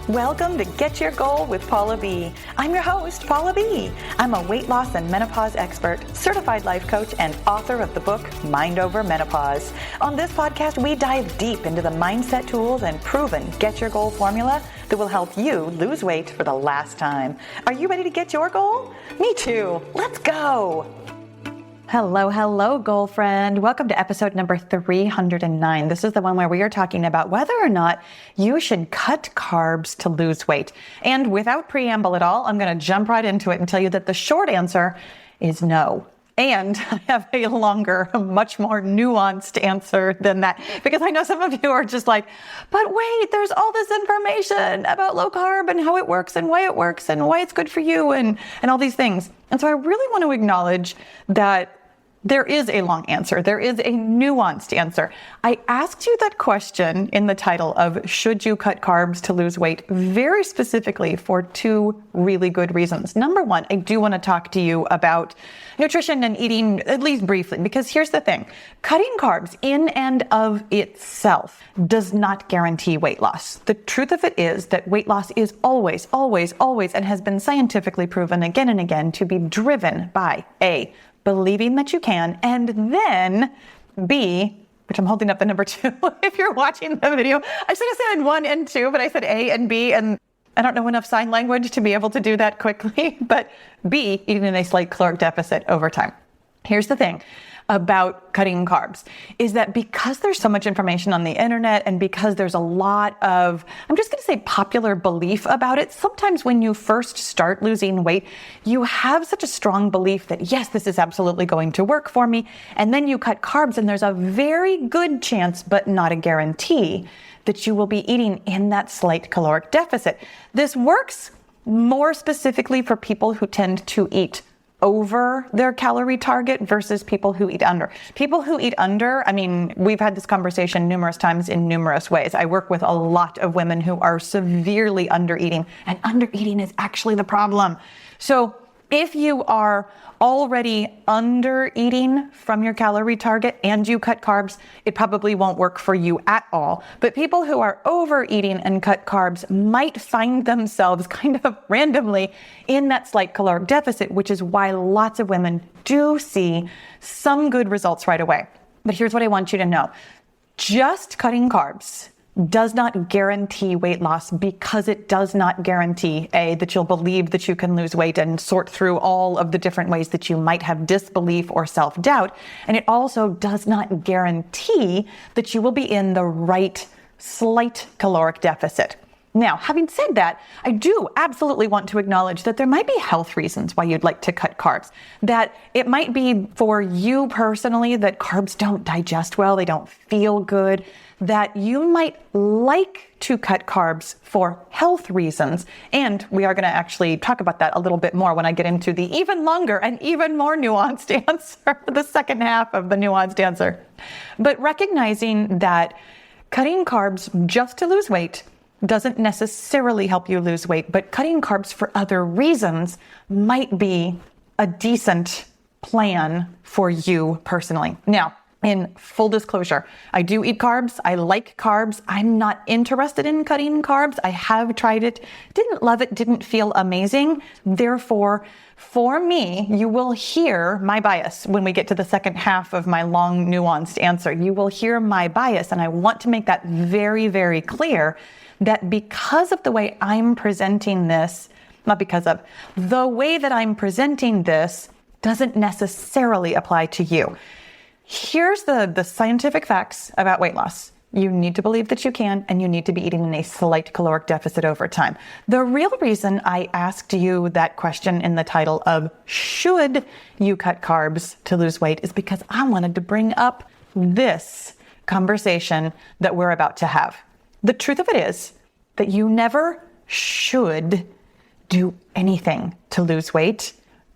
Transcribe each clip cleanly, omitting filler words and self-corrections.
Welcome to Get Your Goal with Paula B. I'm your host, Paula B. I'm a weight loss and menopause expert, certified life coach, and author of the book, Mind Over Menopause. On this podcast, we dive deep into the mindset tools and proven Get Your Goal formula that will help you lose weight for the last time. Are you ready to get your goal? Me too. Let's go. Hello, goal friend. Welcome to episode number 309. This is the one where we are talking about whether or not you should cut carbs to lose weight. And without preamble at all, I'm going to jump right into it and tell you that the short answer is no. And I have a longer, much more nuanced answer than that, because I know some of you are just like, but wait, there's all this information about low carb and how it works and why it's good for you and all these things. And so I really want to acknowledge that there is a long answer. There is a nuanced answer. I asked you that question in the title of Should You Cut Carbs to Lose Weight very specifically for two really good reasons. Number one, I do want to talk to you about nutrition and eating, at least briefly, because here's the thing. Cutting carbs in and of itself does not guarantee weight loss. The truth of it is that weight loss is always, and has been scientifically proven again and again to be driven by A, believing that you can, and then B, which I'm holding up the number 2. If you're watching the video, I should have said 1 and 2, but I said A and B, and I don't know enough sign language to be able to do that quickly, but B, eating in a slight caloric deficit over time. Here's the thing about cutting carbs is that because there's so much information on the internet and because there's a lot of, I'm just going to say popular belief about it, sometimes when you first start losing weight, you have such a strong belief that yes, this is absolutely going to work for me. And then you cut carbs and there's a very good chance, but not a guarantee, that you will be eating in that slight caloric deficit. This works more specifically for people who tend to eat over their calorie target versus people who eat under. People who eat under, I mean, we've had this conversation numerous times in numerous ways. I work with a lot of women who are severely undereating, and undereating is actually the problem. So if you are already under eating from your calorie target and you cut carbs, it probably won't work for you at all. But people who are overeating and cut carbs might find themselves kind of randomly in that slight caloric deficit, which is why lots of women do see some good results right away. But here's what I want you to know. Just cutting carbs does not guarantee weight loss, because it does not guarantee, A, that you'll believe that you can lose weight and sort through all of the different ways that you might have disbelief or self-doubt. And it also does not guarantee that you will be in the right slight caloric deficit. Now, having said that, I do absolutely want to acknowledge that there might be health reasons why you'd like to cut carbs. That it might be for you personally that carbs don't digest well, they don't feel good, that you might like to cut carbs for health reasons. And we are going to actually talk about that a little bit more when I get into the even longer and even more nuanced answer, the second half of the nuanced answer. But recognizing that cutting carbs just to lose weight doesn't necessarily help you lose weight, but cutting carbs for other reasons might be a decent plan for you personally. Now, in full disclosure, I do eat carbs. I like carbs. I'm not interested in cutting carbs. I have tried it, didn't love it, didn't feel amazing. Therefore, for me, you will hear my bias when we get to the second half of my long, nuanced answer. You will hear my bias, and I want to make that very, very clear that because of the way I'm presenting this, not because of, the way that I'm presenting this doesn't necessarily apply to you. Here's the scientific facts about weight loss. You need to believe that you can, and you need to be eating in a slight caloric deficit over time. The real reason I asked you that question in the title of Should You Cut Carbs to Lose Weight is because I wanted to bring up this conversation that we're about to have. The truth of it is that you never should do anything to lose weight,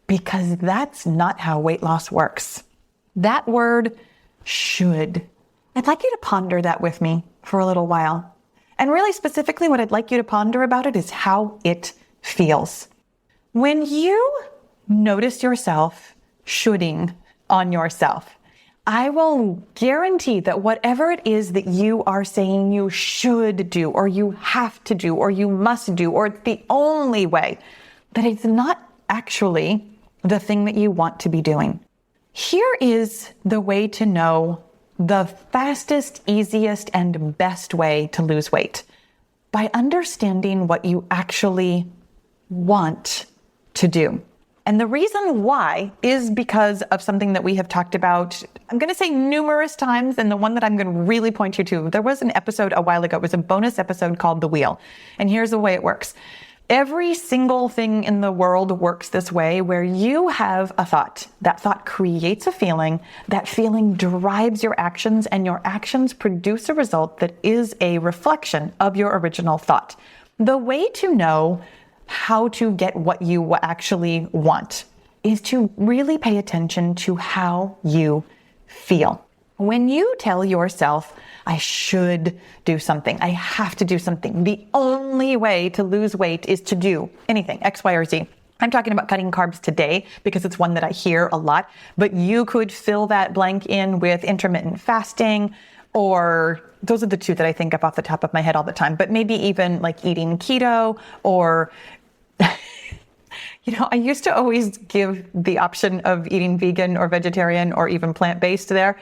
because that's not how weight loss works. That word, should. I'd like you to ponder that with me for a little while. And really specifically, what I'd like you to ponder about it is how it feels. When you notice yourself shoulding on yourself, I will guarantee that whatever it is that you are saying you should do, or you have to do, or you must do, or it's the only way, that it's not actually the thing that you want to be doing. Here is the way to know the fastest, easiest, and best way to lose weight. By understanding what you actually want to do. And the reason why is because of something that we have talked about, I'm going to say numerous times, and the one that I'm going to really point you to, there was an episode a while ago, it was a bonus episode called The Wheel. And here's the way it works. Every single thing in the world works this way, where you have a thought. That thought creates a feeling. That feeling drives your actions, and your actions produce a result that is a reflection of your original thought. The way to know how to get what you actually want is to really pay attention to how you feel. When you tell yourself, I should do something, I have to do something, the only way to lose weight is to do anything, X, Y, or Z. I'm talking about cutting carbs today because it's one that I hear a lot, but you could fill that blank in with intermittent fasting, or those are the two that I think of off the top of my head all the time, but maybe even like eating keto, or I used to always give the option of eating vegan or vegetarian or even plant-based there.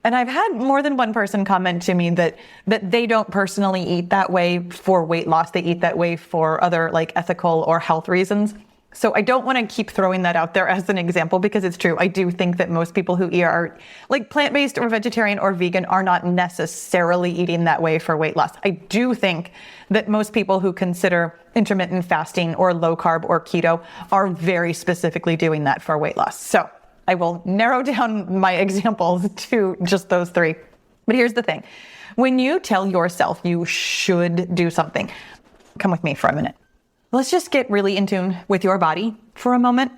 And I've had more than one person comment to me that they don't personally eat that way for weight loss. They eat that way for other like ethical or health reasons. So I don't want to keep throwing that out there as an example, because it's true. I do think that most people who are like plant-based or vegetarian or vegan are not necessarily eating that way for weight loss. I do think that most people who consider intermittent fasting or low carb or keto are very specifically doing that for weight loss. So I will narrow down my examples to just those three. But here's the thing. When you tell yourself you should do something, come with me for a minute. Let's just get really in tune with your body for a moment.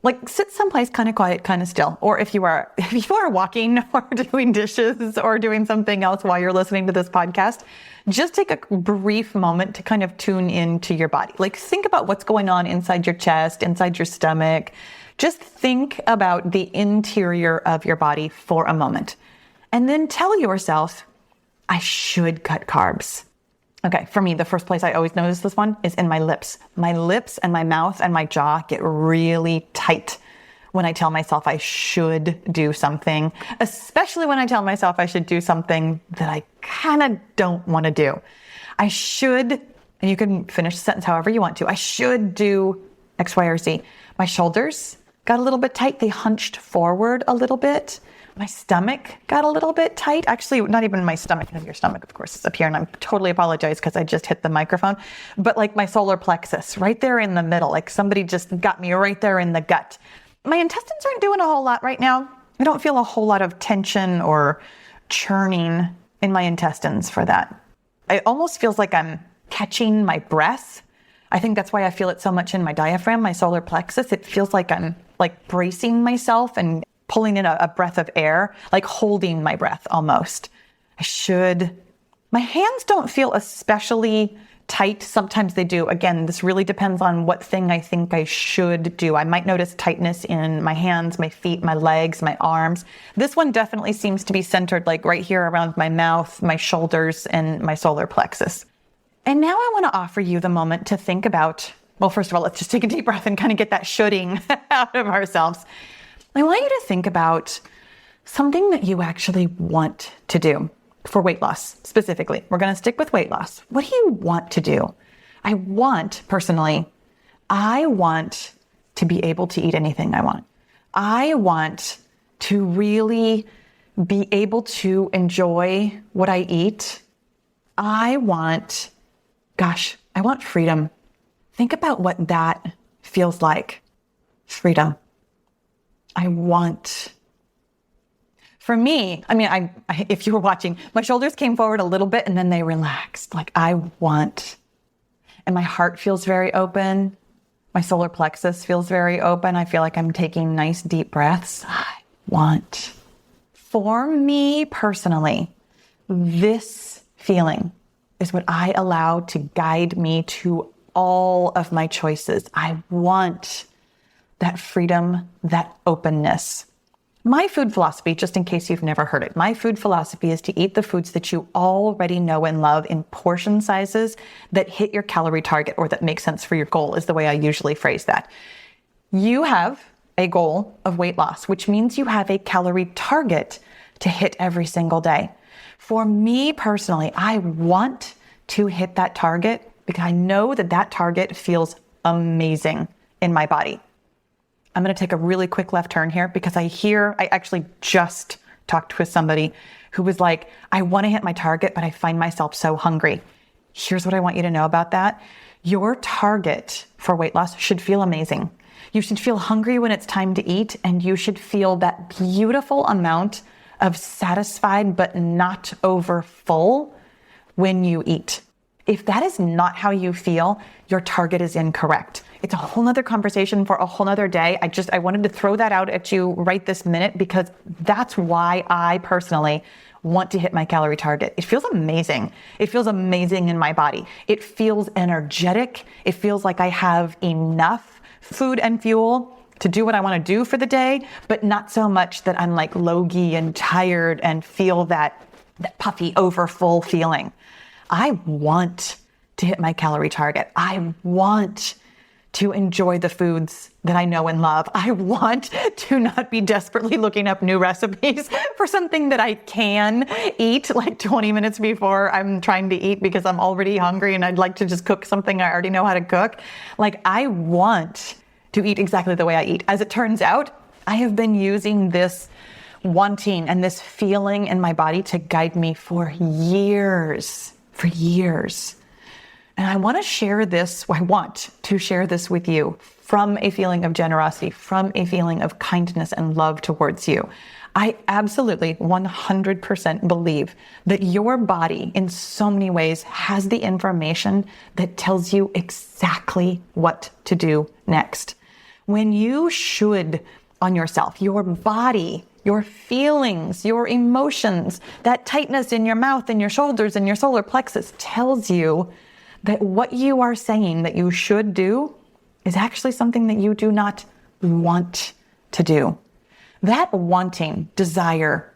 Like sit someplace kind of quiet, kind of still. Or if you are walking or doing dishes or doing something else while you're listening to this podcast, just take a brief moment to kind of tune into your body. Like think about what's going on inside your chest, inside your stomach. Just think about the interior of your body for a moment. And then tell yourself, I should cut carbs. Okay, for me, the first place I always notice this one is in my lips. My lips and my mouth and my jaw get really tight when I tell myself I should do something, especially when I tell myself I should do something that I kind of don't want to do. I should, and you can finish the sentence however you want to, I should do X, Y, or Z. My shoulders got a little bit tight. They hunched forward a little bit. My stomach got a little bit tight. Actually, not even my stomach. Your stomach, of course, is up here, and I totally apologize because I just hit the microphone. But like my solar plexus, right there in the middle, like somebody just got me right there in the gut. My intestines aren't doing a whole lot right now. I don't feel a whole lot of tension or churning in my intestines for that. It almost feels like I'm catching my breath. I think that's why I feel it so much in my diaphragm, my solar plexus. It feels like I'm like bracing myself and pulling in a breath of air, like holding my breath almost. My hands don't feel especially tight. Sometimes they do. Again, this really depends on what thing I think I should do. I might notice tightness in my hands, my feet, my legs, my arms. This one definitely seems to be centered like right here around my mouth, my shoulders, and my solar plexus. And now I want to offer you the moment to think about, well, first of all, let's just take a deep breath and kind of get that shoulding out of ourselves. I want you to think about something that you actually want to do for weight loss specifically. We're going to stick with weight loss. What do you want to do? I want to be able to eat anything I want. I want to really be able to enjoy what I eat. I want freedom. Think about what that feels like. Freedom. For me, if you were watching, my shoulders came forward a little bit and then they relaxed. And my heart feels very open. My solar plexus feels very open. I feel like I'm taking nice deep breaths. For me personally, this feeling is what I allow to guide me to all of my choices. I want that freedom, that openness. My food philosophy, just in case you've never heard it, my food philosophy is to eat the foods that you already know and love in portion sizes that hit your calorie target or that make sense for your goal, is the way I usually phrase that. You have a goal of weight loss, which means you have a calorie target to hit every single day. For me personally, I want to hit that target because I know that that target feels amazing in my body. I'm going to take a really quick left turn here because I actually just talked with somebody who was like, I want to hit my target, but I find myself so hungry. Here's what I want you to know about that. Your target for weight loss should feel amazing. You should feel hungry when it's time to eat, and you should feel that beautiful amount of satisfied but not over full when you eat. If that is not how you feel, your target is incorrect. It's a whole nother conversation for a whole nother day. I wanted to throw that out at you right this minute because that's why I personally want to hit my calorie target. It feels amazing. It feels amazing in my body. It feels energetic. It feels like I have enough food and fuel to do what I want to do for the day, but not so much that I'm like logy and tired and feel that puffy over full feeling. I want to hit my calorie target. I want to enjoy the foods that I know and love. I want to not be desperately looking up new recipes for something that I can eat like 20 minutes before I'm trying to eat because I'm already hungry and I'd like to just cook something I already know how to cook. Like, I want to eat exactly the way I eat. As it turns out, I have been using this wanting and this feeling in my body to guide me for years. And I want to share this with you from a feeling of generosity, from a feeling of kindness and love towards you. I absolutely 100% believe that your body in so many ways has the information that tells you exactly what to do next. When you should on yourself, your body, your feelings, your emotions, that tightness in your mouth and your shoulders and your solar plexus tells you that what you are saying that you should do is actually something that you do not want to do. That wanting, desire,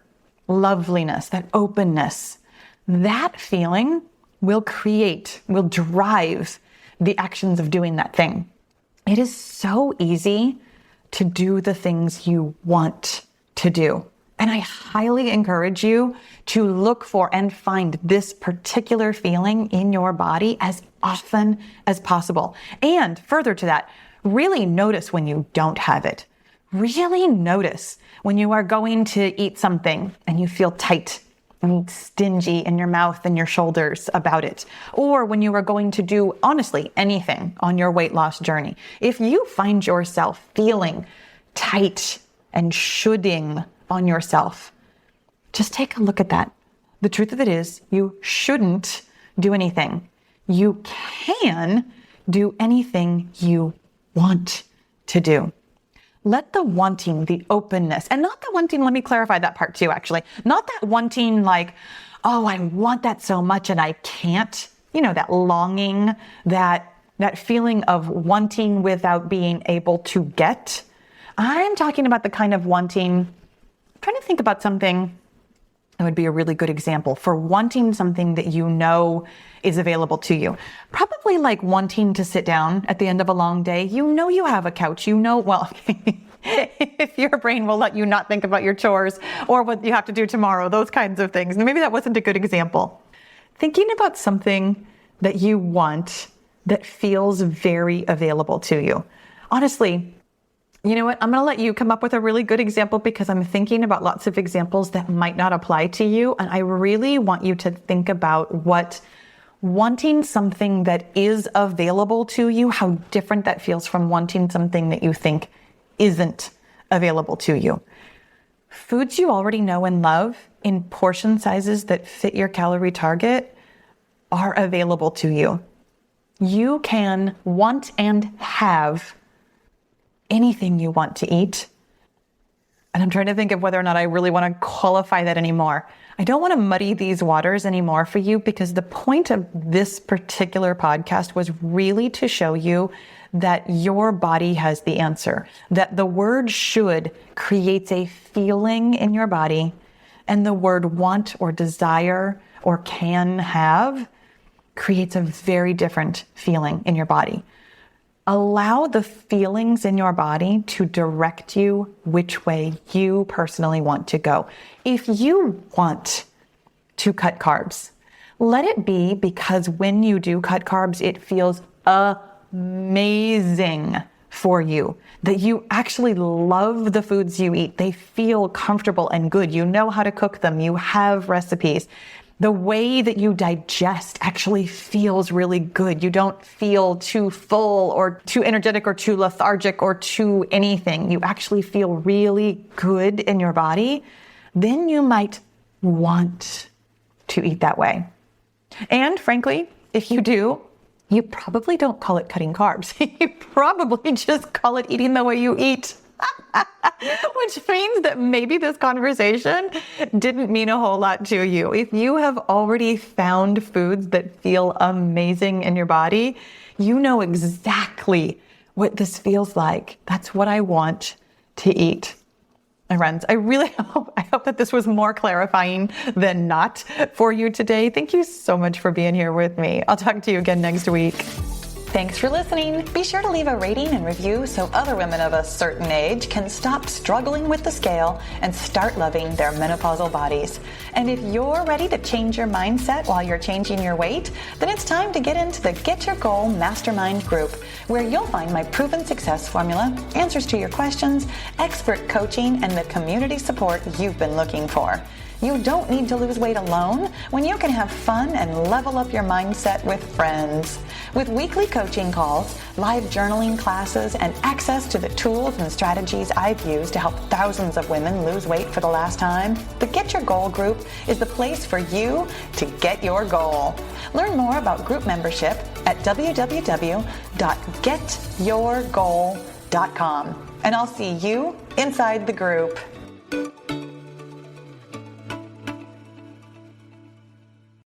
loveliness, that openness, that feeling will drive the actions of doing that thing. It is so easy to do the things you want to do. And I highly encourage you to look for and find this particular feeling in your body as often as possible. And further to that, really notice when you don't have it. Really notice when you are going to eat something and you feel tight and stingy in your mouth and your shoulders about it. Or when you are going to do, honestly, anything on your weight loss journey. If you find yourself feeling tight and shoulding on yourself, just take a look at that. The truth of it is, you shouldn't do anything. You can do anything you want to do. Let the wanting, the openness, and not the wanting, let me clarify that part too, actually. Not that wanting like, oh, I want that so much and I can't. You know, that longing, that feeling of wanting without being able to get. I'm talking about the kind of wanting, I'm trying to think about something that would be a really good example for wanting something that you know is available to you. Probably like wanting to sit down at the end of a long day. You know you have a couch. You know, well, if your brain will let you not think about your chores or what you have to do tomorrow, those kinds of things. Maybe that wasn't a good example. Thinking about something that you want that feels very available to you. Honestly, you know what? I'm going to let you come up with a really good example because I'm thinking about lots of examples that might not apply to you. And I really want you to think about what wanting something that is available to you, how different that feels from wanting something that you think isn't available to you. Foods you already know and love in portion sizes that fit your calorie target are available to you. You can want and have anything you want to eat And I'm trying to think of whether or not I really want to qualify that anymore. I don't want to muddy these waters anymore for you, because the point of this particular podcast was really to show you that your body has the answer, that the word should creates a feeling in your body, and the word want or desire or can have creates a very different feeling in your body. Allow the feelings in your body to direct you which way you personally want to go. If you want to cut carbs, let it be because when you do cut carbs, it feels amazing for you, that you actually love the foods you eat. They feel comfortable and good. You know how to cook them. You have recipes. The way that you digest actually feels really good. You don't feel too full or too energetic or too lethargic or too anything. You actually feel really good in your body. Then you might want to eat that way. And frankly, if you do, you probably don't call it cutting carbs. You probably just call it eating the way you eat. Which means that maybe this conversation didn't mean a whole lot to you. If you have already found foods that feel amazing in your body, you know exactly what this feels like. That's what I want to eat. My friends, I really hope that this was more clarifying than not for you today. Thank you so much for being here with me. I'll talk to you again next week. Thanks for listening. Be sure to leave a rating and review so other women of a certain age can stop struggling with the scale and start loving their menopausal bodies. And if you're ready to change your mindset while you're changing your weight, then it's time to get into the Get Your Goal Mastermind group, where you'll find my proven success formula, answers to your questions, expert coaching, and the community support you've been looking for. You don't need to lose weight alone when you can have fun and level up your mindset with friends. With weekly coaching calls, live journaling classes, and access to the tools and strategies I've used to help thousands of women lose weight for the last time, the Get Your Goal group is the place for you to get your goal. Learn more about group membership at www.getyourgoal.com. And I'll see you inside the group.